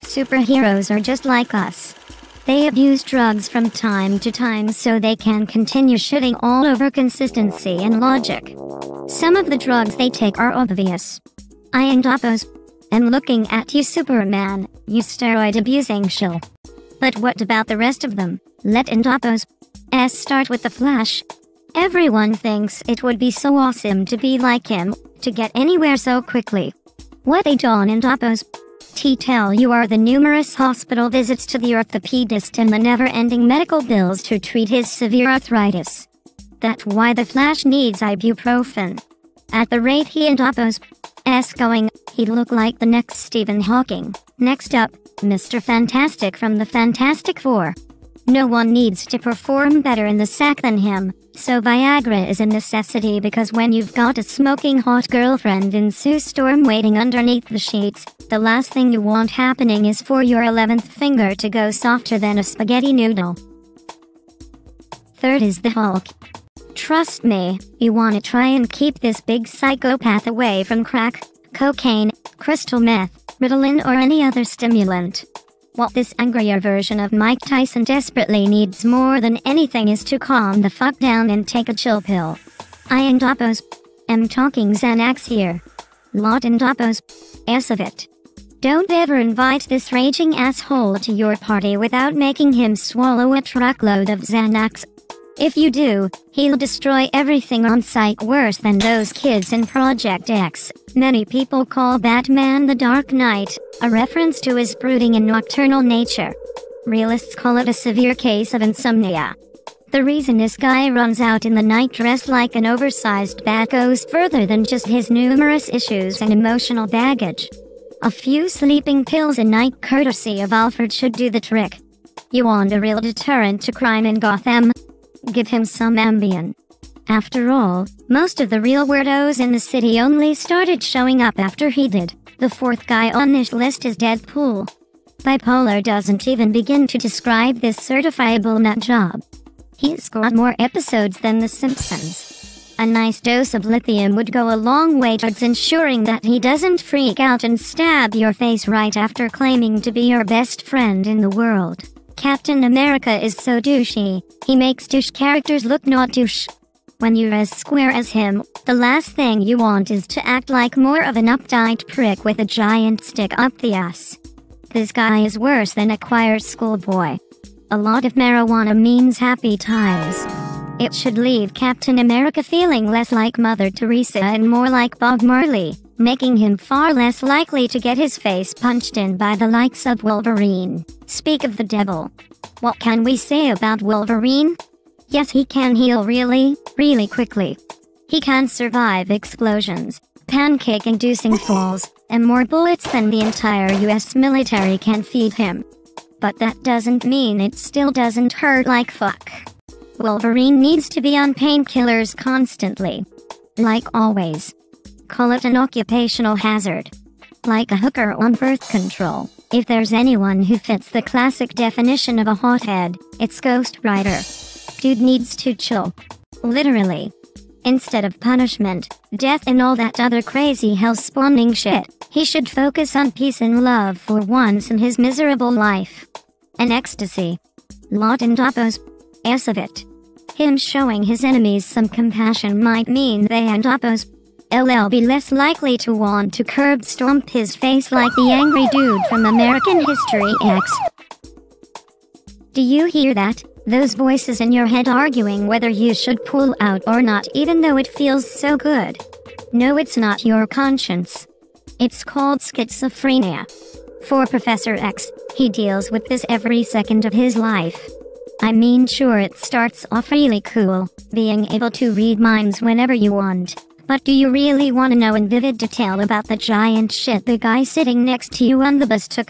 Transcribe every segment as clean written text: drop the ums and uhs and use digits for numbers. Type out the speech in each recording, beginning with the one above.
Superheroes are just like us. They abuse drugs from time to time so they can continue shitting all over consistency and logic. Some of the drugs they take are obvious. I and Oppos am looking at you, Superman, you steroid-abusing shill. But what about the rest of them? Let Oppos start with the Flash. Everyone thinks it would be so awesome to be like him, to get anywhere so quickly. What they don't Oppos tell you are the numerous hospital visits to the orthopedist and the never-ending medical bills to treat his severe arthritis. That's why the Flash needs ibuprofen. At the rate he and Oppos going, he'd look like the next Stephen Hawking. Next up, Mr. Fantastic from the Fantastic Four. No one needs to perform better in the sack than him, so Viagra is a necessity because when you've got a smoking hot girlfriend in Sue Storm waiting underneath the sheets, the last thing you want happening is for your 11th finger to go softer than a spaghetti noodle. Third is the Hulk. Trust me, you want to try and keep this big psychopath away from crack, cocaine, crystal meth, Ritalin or any other stimulant. What this angrier version of Mike Tyson desperately needs more than anything is to calm the fuck down and take a chill pill. I and Oppos am talking Xanax here. Lot and Oppos of it. Don't ever invite this raging asshole to your party without making him swallow a truckload of Xanax. If you do, he'll destroy everything on sight worse than those kids in Project X. Many people call Batman the Dark Knight, a reference to his brooding and nocturnal nature. Realists call it a severe case of insomnia. The reason this guy runs out in the night dressed like an oversized bat goes further than just his numerous issues and emotional baggage. A few sleeping pills a night courtesy of Alfred should do the trick. You want a real deterrent to crime in Gotham? Give him some Ambien. After all, most of the real weirdos in the city only started showing up after he did. The fourth guy on this list is Deadpool. Bipolar doesn't even begin to describe this certifiable nut job. He's got more episodes than The Simpsons. A nice dose of lithium would go a long way towards ensuring that he doesn't freak out and stab your face right after claiming to be your best friend in the world. Captain America is so douchey, he makes douche characters look not douche. When you're as square as him, the last thing you want is to act like more of an uptight prick with a giant stick up the ass. This guy is worse than a choir schoolboy. A lot of marijuana means happy times. It should leave Captain America feeling less like Mother Teresa and more like Bob Marley, making him far less likely to get his face punched in by the likes of Wolverine. Speak of the devil. What can we say about Wolverine? Yes, he can heal really quickly. He can survive explosions, pancake-inducing falls, and more bullets than the entire US military can feed him. But that doesn't mean it still doesn't hurt like fuck. Wolverine needs to be on painkillers constantly. Like always. Call it an occupational hazard. Like a hooker on birth control. If there's anyone who fits the classic definition of a hothead, it's Ghost Rider. Dude needs to chill. Literally. Instead of punishment, death and all that other crazy hell-spawning shit, he should focus on peace and love for once in his miserable life. And ecstasy. Lot and Oppos of it. Him showing his enemies some compassion might mean they and Oppos LL be less likely to want to curb stomp his face like the angry dude from American History X. Do you hear that? Those voices in your head arguing whether you should pull out or not even though it feels so good. No, it's not your conscience. It's called schizophrenia. For Professor X, he deals with this every second of his life. I mean, sure, it starts off really cool, being able to read minds whenever you want. But do you really want to know in vivid detail about the giant shit the guy sitting next to you on the bus took?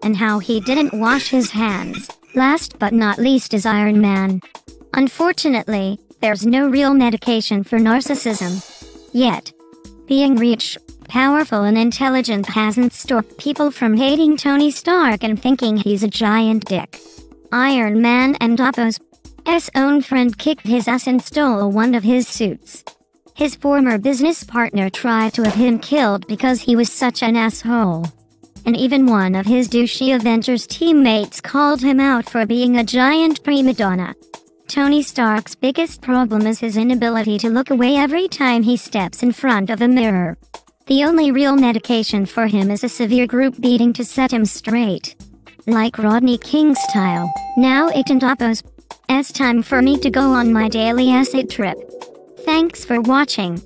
And how he didn't wash his hands? Last but not least is Iron Man. Unfortunately, there's no real medication for narcissism. Yet. Being rich, powerful and intelligent hasn't stopped people from hating Tony Stark and thinking he's a giant dick. Iron Man and Oppos' own friend kicked his ass and stole one of his suits. His former business partner tried to have him killed because he was such an asshole. and even one of his douchey Avengers teammates called him out for being a giant prima donna. Tony Stark's biggest problem is his inability to look away every time he steps in front of a mirror. The only real medication for him is a severe group beating to set him straight. Like Rodney King style. Now it's time for me to go on my daily acid trip. Thanks for watching.